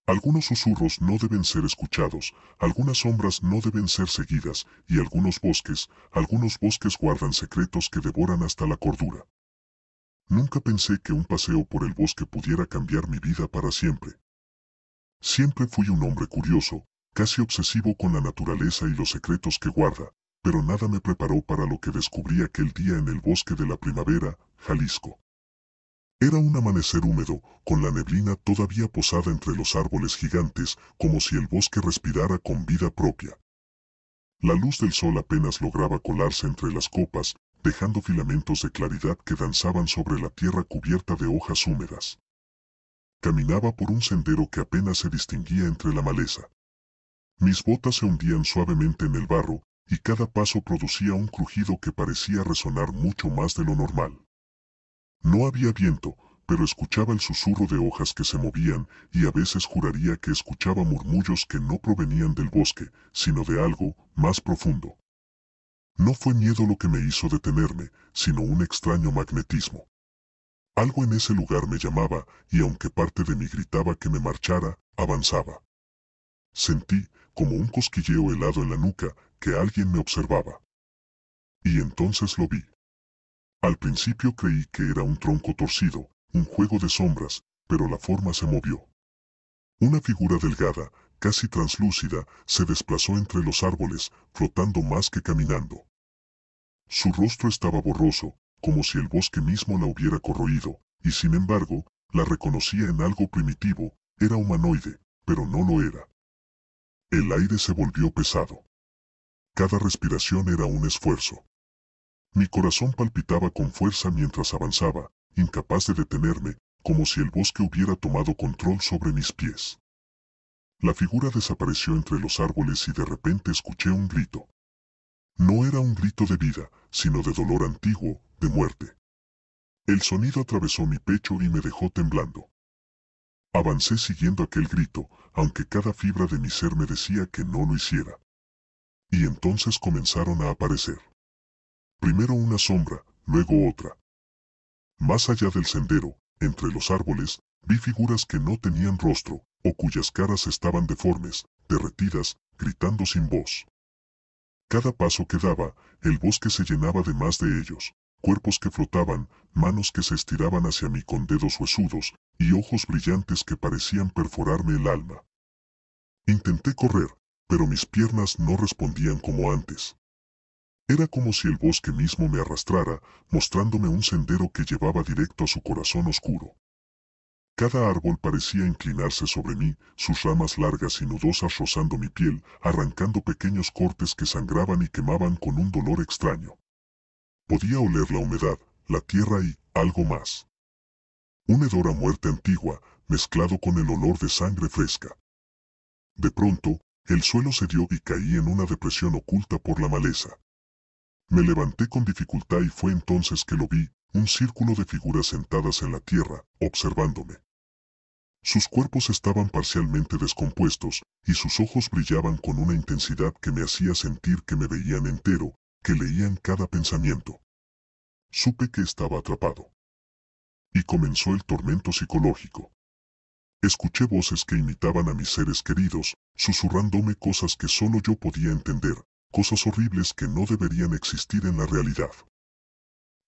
Algunos susurros no deben ser escuchados, algunas sombras no deben ser seguidas, y algunos bosques guardan secretos que devoran hasta la cordura. Nunca pensé que un paseo por el bosque pudiera cambiar mi vida para siempre. Siempre fui un hombre curioso, casi obsesivo con la naturaleza y los secretos que guarda, pero nada me preparó para lo que descubrí aquel día en el bosque de la primavera, Jalisco. Era un amanecer húmedo, con la neblina todavía posada entre los árboles gigantes, como si el bosque respirara con vida propia. La luz del sol apenas lograba colarse entre las copas, dejando filamentos de claridad que danzaban sobre la tierra cubierta de hojas húmedas. Caminaba por un sendero que apenas se distinguía entre la maleza. Mis botas se hundían suavemente en el barro, y cada paso producía un crujido que parecía resonar mucho más de lo normal. No había viento, pero escuchaba el susurro de hojas que se movían, y a veces juraría que escuchaba murmullos que no provenían del bosque, sino de algo más profundo. No fue miedo lo que me hizo detenerme, sino un extraño magnetismo. Algo en ese lugar me llamaba, y aunque parte de mí gritaba que me marchara, avanzaba. Sentí, como un cosquilleo helado en la nuca, que alguien me observaba. Y entonces lo vi. Al principio creí que era un tronco torcido, un juego de sombras, pero la forma se movió. Una figura delgada, casi translúcida, se desplazó entre los árboles, flotando más que caminando. Su rostro estaba borroso, como si el bosque mismo la hubiera corroído, y sin embargo, la reconocía en algo primitivo, era humanoide, pero no lo era. El aire se volvió pesado. Cada respiración era un esfuerzo. Mi corazón palpitaba con fuerza mientras avanzaba, incapaz de detenerme, como si el bosque hubiera tomado control sobre mis pies. La figura desapareció entre los árboles y de repente escuché un grito. No era un grito de vida, sino de dolor antiguo, de muerte. El sonido atravesó mi pecho y me dejó temblando. Avancé siguiendo aquel grito, aunque cada fibra de mi ser me decía que no lo hiciera. Y entonces comenzaron a aparecer. Primero una sombra, luego otra. Más allá del sendero, entre los árboles, vi figuras que no tenían rostro, o cuyas caras estaban deformes, derretidas, gritando sin voz. Cada paso que daba, el bosque se llenaba de más de ellos, cuerpos que flotaban, manos que se estiraban hacia mí con dedos huesudos, y ojos brillantes que parecían perforarme el alma. Intenté correr, pero mis piernas no respondían como antes. Era como si el bosque mismo me arrastrara, mostrándome un sendero que llevaba directo a su corazón oscuro. Cada árbol parecía inclinarse sobre mí, sus ramas largas y nudosas rozando mi piel, arrancando pequeños cortes que sangraban y quemaban con un dolor extraño. Podía oler la humedad, la tierra y algo más. Un hedor a muerte antigua, mezclado con el olor de sangre fresca. De pronto, el suelo cedió y caí en una depresión oculta por la maleza. Me levanté con dificultad y fue entonces que lo vi, un círculo de figuras sentadas en la tierra, observándome. Sus cuerpos estaban parcialmente descompuestos, y sus ojos brillaban con una intensidad que me hacía sentir que me veían entero, que leían cada pensamiento. Supe que estaba atrapado. Y comenzó el tormento psicológico. Escuché voces que imitaban a mis seres queridos, susurrándome cosas que solo yo podía entender, cosas horribles que no deberían existir en la realidad.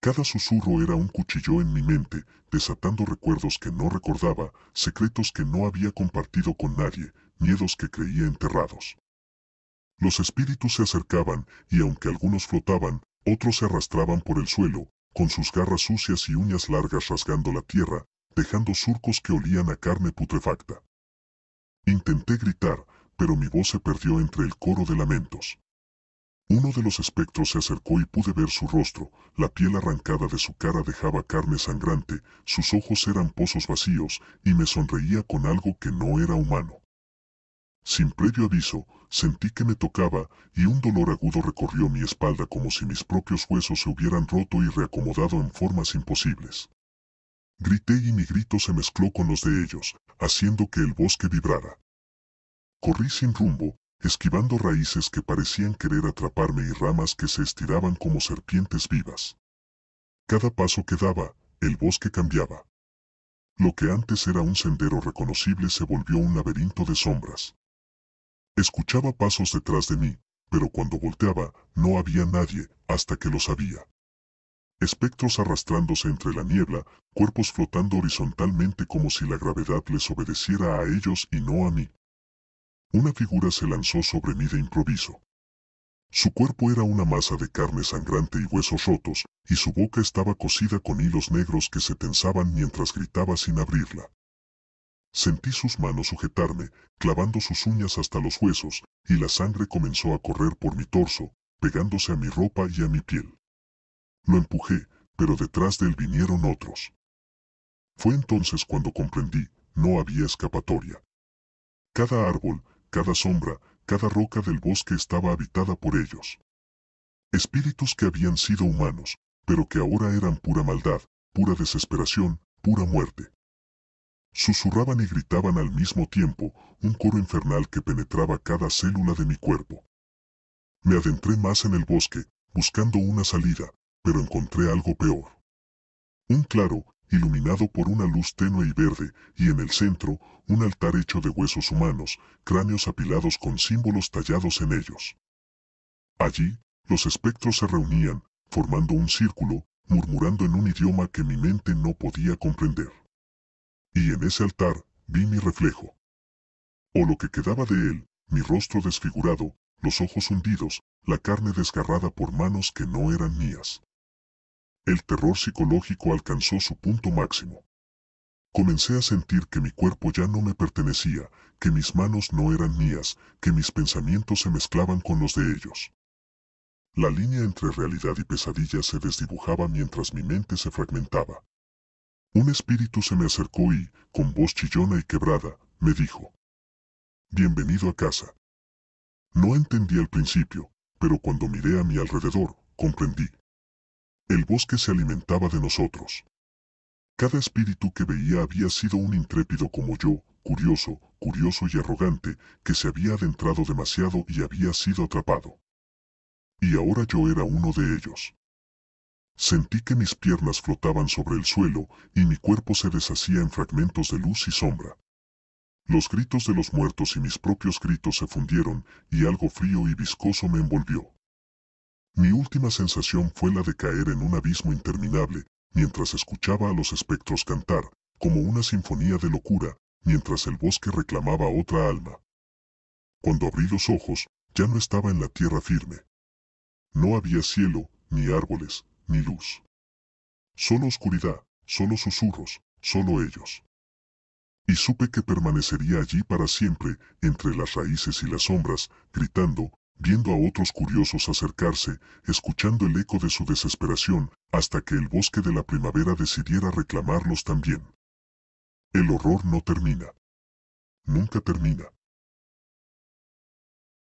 Cada susurro era un cuchillo en mi mente, desatando recuerdos que no recordaba, secretos que no había compartido con nadie, miedos que creía enterrados. Los espíritus se acercaban, y aunque algunos flotaban, otros se arrastraban por el suelo, con sus garras sucias y uñas largas rasgando la tierra, dejando surcos que olían a carne putrefacta. Intenté gritar, pero mi voz se perdió entre el coro de lamentos. Uno de los espectros se acercó y pude ver su rostro, la piel arrancada de su cara dejaba carne sangrante, sus ojos eran pozos vacíos, y me sonreía con algo que no era humano. Sin previo aviso, sentí que me tocaba, y un dolor agudo recorrió mi espalda como si mis propios huesos se hubieran roto y reacomodado en formas imposibles. Grité y mi grito se mezcló con los de ellos, haciendo que el bosque vibrara. Corrí sin rumbo, esquivando raíces que parecían querer atraparme y ramas que se estiraban como serpientes vivas. Cada paso que daba, el bosque cambiaba. Lo que antes era un sendero reconocible se volvió un laberinto de sombras. Escuchaba pasos detrás de mí, pero cuando volteaba, no había nadie, hasta que lo sabía. Espectros arrastrándose entre la niebla, cuerpos flotando horizontalmente como si la gravedad les obedeciera a ellos y no a mí. Una figura se lanzó sobre mí de improviso. Su cuerpo era una masa de carne sangrante y huesos rotos, y su boca estaba cosida con hilos negros que se tensaban mientras gritaba sin abrirla. Sentí sus manos sujetarme, clavando sus uñas hasta los huesos, y la sangre comenzó a correr por mi torso, pegándose a mi ropa y a mi piel. Lo empujé, pero detrás de él vinieron otros. Fue entonces cuando comprendí, no había escapatoria. Cada árbol, cada sombra, cada roca del bosque estaba habitada por ellos. Espíritus que habían sido humanos, pero que ahora eran pura maldad, pura desesperación, pura muerte. Susurraban y gritaban al mismo tiempo, un coro infernal que penetraba cada célula de mi cuerpo. Me adentré más en el bosque, buscando una salida, pero encontré algo peor. Un claro, iluminado por una luz tenue y verde, y en el centro, un altar hecho de huesos humanos, cráneos apilados con símbolos tallados en ellos. Allí, los espectros se reunían, formando un círculo, murmurando en un idioma que mi mente no podía comprender. Y en ese altar, vi mi reflejo. O lo que quedaba de él, mi rostro desfigurado, los ojos hundidos, la carne desgarrada por manos que no eran mías. El terror psicológico alcanzó su punto máximo. Comencé a sentir que mi cuerpo ya no me pertenecía, que mis manos no eran mías, que mis pensamientos se mezclaban con los de ellos. La línea entre realidad y pesadilla se desdibujaba mientras mi mente se fragmentaba. Un espíritu se me acercó y, con voz chillona y quebrada, me dijo: «Bienvenido a casa». No entendí al principio, pero cuando miré a mi alrededor, comprendí. El bosque se alimentaba de nosotros. Cada espíritu que veía había sido un intrépido como yo, curioso y arrogante, que se había adentrado demasiado y había sido atrapado. Y ahora yo era uno de ellos. Sentí que mis piernas flotaban sobre el suelo y mi cuerpo se deshacía en fragmentos de luz y sombra. Los gritos de los muertos y mis propios gritos se fundieron y algo frío y viscoso me envolvió. Mi última sensación fue la de caer en un abismo interminable, mientras escuchaba a los espectros cantar, como una sinfonía de locura, mientras el bosque reclamaba otra alma. Cuando abrí los ojos, ya no estaba en la tierra firme. No había cielo, ni árboles, ni luz. Solo oscuridad, solo susurros, solo ellos. Y supe que permanecería allí para siempre, entre las raíces y las sombras, gritando, viendo a otros curiosos acercarse, escuchando el eco de su desesperación, hasta que el bosque de la primavera decidiera reclamarlos también. El horror no termina. Nunca termina.